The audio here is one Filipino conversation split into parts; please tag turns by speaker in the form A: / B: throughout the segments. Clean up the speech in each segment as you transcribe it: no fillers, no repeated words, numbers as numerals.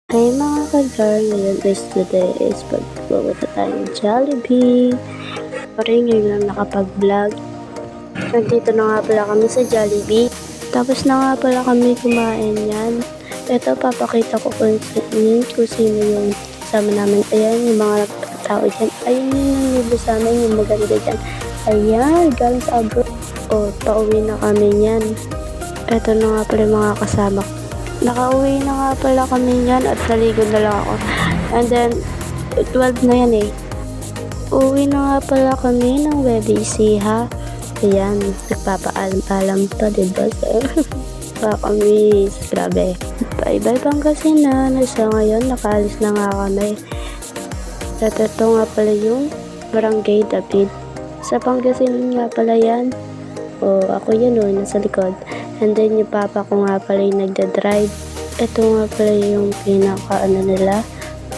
A: Hey mga ka-girl, ngayon is today is pagpupunta tayo Jollibee. Sorry, ngayon lang nakapag-vlog. Nandito na nga pala kami sa Jollibee. Tapos na nga pala kami kumain yan. Ito, papakita ko kung sino yung kasama namin. Ayan, yung mga tao dyan. Ayun yung nangyubo sa amin, yung maganda dyan. Ayan, galing sa abroad. O, pauwi na kami yan. Ito na nga pala yung mga kasama ko. Nakauwi na nga pala kami yan at naligo na lang ako. And then, 12 na yan eh. Uwi na nga pala kami ng WBC ha. Ayan, nagpapaalam-alam pa, diba? Kami, grabe. Bye-bye Pangasinan. So ngayon, nakaalis na nga kami. At ito nga pala yung Barangay David. Sa Pangasinan nga pala yan. O, ako yan o, nasa likod. And then, yung papa ko nga pala yung nagda-drive. Ito nga pala yung pinaka-ano nila.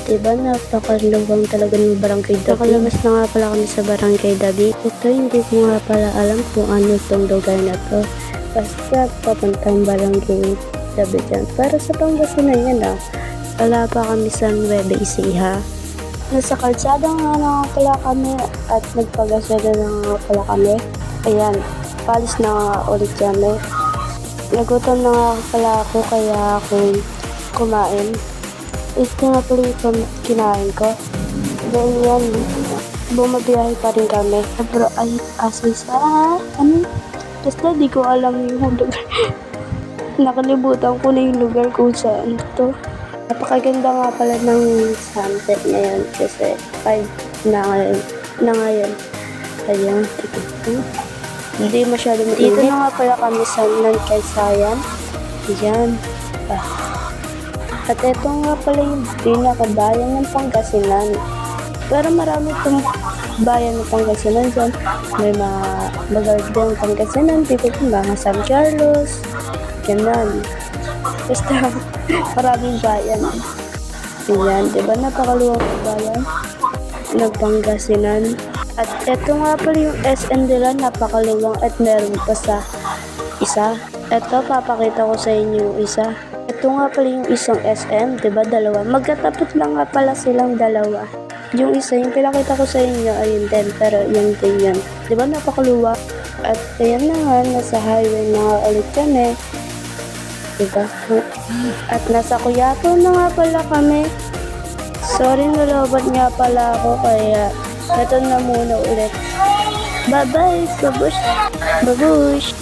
A: Diba, napakaluwang talaga ng Barangay David. Nakalabas na nga pala kami sa Barangay David. Ito, hindi ko nga pala alam kung ano itong lugar na to. Basta, papuntang Barangay David yan. Para sa Pangasinan yan wala pa kami sa Nueva Ecija. Nasa kalsada nga pala kami at nagpagasada na nga pala kami. Ayan, palis na nga ulit kami. Nagutom na nga pala ako kaya ako kumain. Ito nga pala yung kinain ko. Then yan, bumabiyahe pa rin kami. Pero ay, asa sa ano? Basta di ko alam yung lugar. Nakalimutan ko na yung lugar kung saan ito. Napakaganda nga pala ng sunset ngayon kasi 5 na ngayon. Ayan, ito. Hindi masyadong mainit. Dito na nga pala kami sa Nangkaysayan. Ayan. At ito nga pala yung pinakabayan ng Pangasinan. Pero marami itong bayan ng Pangasinan dyan. May mga magandang Pangasinan. Dito yung mga San Carlos. Ganon. Basta maraming bayan. Ayan. Diba napakaluwang bayan ng Pangasinan. At ito nga pala yung SM nila, napakaluwang at meron pa sa isa. Ito, papakita ko sa inyo yung isa. Ito nga pala yung isang SM, diba dalawa? Magkatapat lang nga pala silang dalawa. Yung isa, yung pinakita ko sa inyo, ayun din, pero yun din yan. Diba napakaluwang? At ayan na nga, nasa highway na nga ulit kami. Diba? At nasa Quiapo na nga pala kami. Sorry, nalobat nga pala ako, kaya ito na muna ulit. Bye-bye, babush! Babush!